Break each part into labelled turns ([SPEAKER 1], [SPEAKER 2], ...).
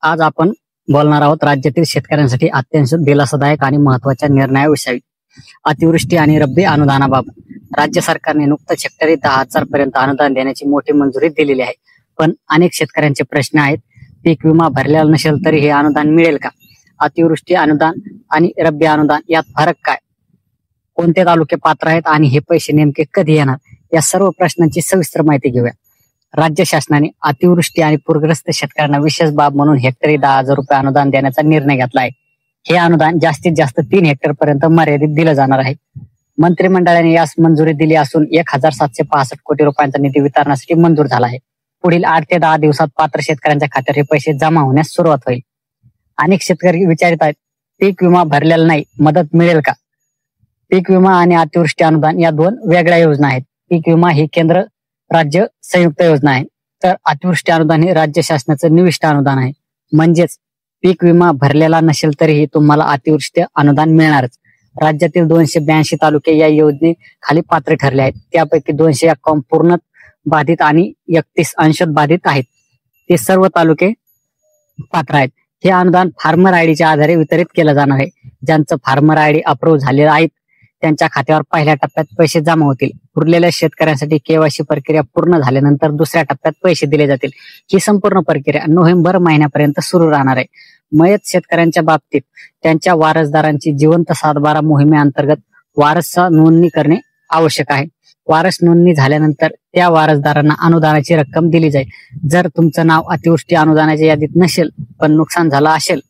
[SPEAKER 1] आज आपण बोलणार आहोत राज्यातील शेतकऱ्यांसाठी अत्यंत दिलासादायक आणि महत्वाच्या निर्णयाविषयी. अतिवृष्टी आणि रब्बी अनुदानाबाबत राज्य सरकारने नुकतंच हेक्टरी 10,000 पर्यंत अनुदान देण्याची मोठी मंजुरी दिलेली आहे. पण अनेक शेतकऱ्यांचे प्रश्न आहेत. पीक विमा भरलेला नसेल तरी हे अनुदान मिळेल का? अतिवृष्टी अनुदान आणि रब्बी अनुदान यात फरक काय? कोणते तालुके पात्र आहेत आणि हे पैसे नेमके कधी येणार? या सर्व प्रश्नांची सविस्तर माहिती घेऊया. राज्य शासनाने अतिवृष्टी आणि पूरग्रस्त शेतकऱ्यांना विशेष बाब म्हणून हेक्टरी 10,000 रुपये अनुदान देण्याचा निर्णय घेतला आहे. हे अनुदान जास्तीत जास्त 3 हेक्टर पर्यंत मर्यादित दिलं जाणार आहे. मंत्रिमंडळाने यास मंजुरी दिली असून 1,765 कोटी रुपयांचा निधी वितरणासाठी मंजूर झाला आहे. पुढील 8 ते 10 दिवसात पात्र शेतकऱ्यांच्या खात्यात हे पैसे जमा होण्यास सुरुवात होईल. अनेक शेतकरी विचारित आहेत, पीक विमा भरलेला नाही, मदत मिळेल का? पीक विमा आणि अतिवृष्टी अनुदान या दोन वेगळ्या योजना आहेत. पीक विमा ही केंद्र राज्य संयुक्त योजना आहे, तर अतिवृष्टी अनुदान हे राज्य शासनाचं निविष्ट अनुदान आहे. म्हणजेच पीक विमा भरलेला नसेल तरीही तुम्हाला अतिवृष्टी अनुदान मिळणारच. राज्यातील 282 तालुके या योजने खाली पात्र ठरले आहेत. त्यापैकी 251 पूर्ण बाधित आणि 31 अंशतः बाधित आहेत. ते सर्व तालुके पात्र आहेत. हे अनुदान फार्मर आयडीच्या आधारे वितरित केलं जाणार आहे. ज्यांचं फार्मर आयडी अप्रूव्ह झालेलं आहे त्यांच्या खात्यावर पहिल्या टप्प्यात पैसे जमा होतील. उरलेल्या शेतकऱ्यांसाठी केवायसी प्रक्रिया पूर्ण झाल्यानंतर दुसऱ्या टप्प्यात पैसे दिले जातील. ही संपूर्ण प्रक्रिया नोव्हेंबर महिन्यापर्यंत सुरू राहणार आहे. मयत शेतकऱ्यांच्या बाबतीत त्यांच्या वारसदारांची जिवंत सातबारा मोहिमेअंतर्गत वारस नोंदणी करणे आवश्यक आहे. वारस नोंदणी झाल्यानंतर त्या वारसदारांना अनुदानाची रक्कम दिली जाईल. जर तुमचं नाव अतिवृष्टी अनुदानाच्या यादीत नसेल पण नुकसान झालं असेल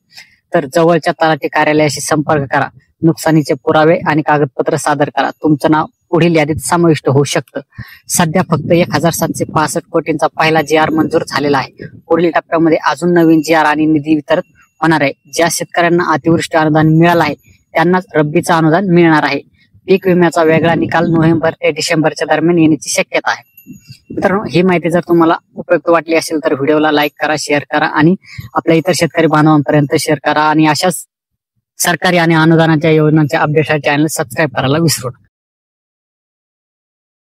[SPEAKER 1] तर जवळच्या तलाठी कार्यालयाशी संपर्क करा. नुकसानीचे पुरावे आणि कागदपत्र सादर करा. तुमचं नाव पुढील यादीत समाविष्ट होऊ शकतं. सध्या फक्त 1,765 कोटींचा पहिला GR मंजूर झालेला आहे. पुढील टप्प्यामध्ये अजून नवीन GR आणि निधी वितरित होणार आहे. ज्या शेतकऱ्यांना अतिवृष्टी अनुदान मिळालं आहे त्यांनाच रब्बीचं अनुदान मिळणार आहे. पीक विम्याचा वेगळा निकाल नोव्हेंबर ते डिसेंबरच्या दरम्यान येण्याची शक्यता आहे. मित्रांनो, ही माहिती जर तुम्हाला उपयुक्त वाटली असेल तर व्हिडिओला लाईक करा, शेअर करा आणि आपल्या इतर शेतकरी बांधवांपर्यंत शेअर करा. आणि अशाच सरकारी आणि अनुदानाच्या योजनांच्या अपडेटसाठी चॅनल सबस्क्राईब करायला विसरू नका.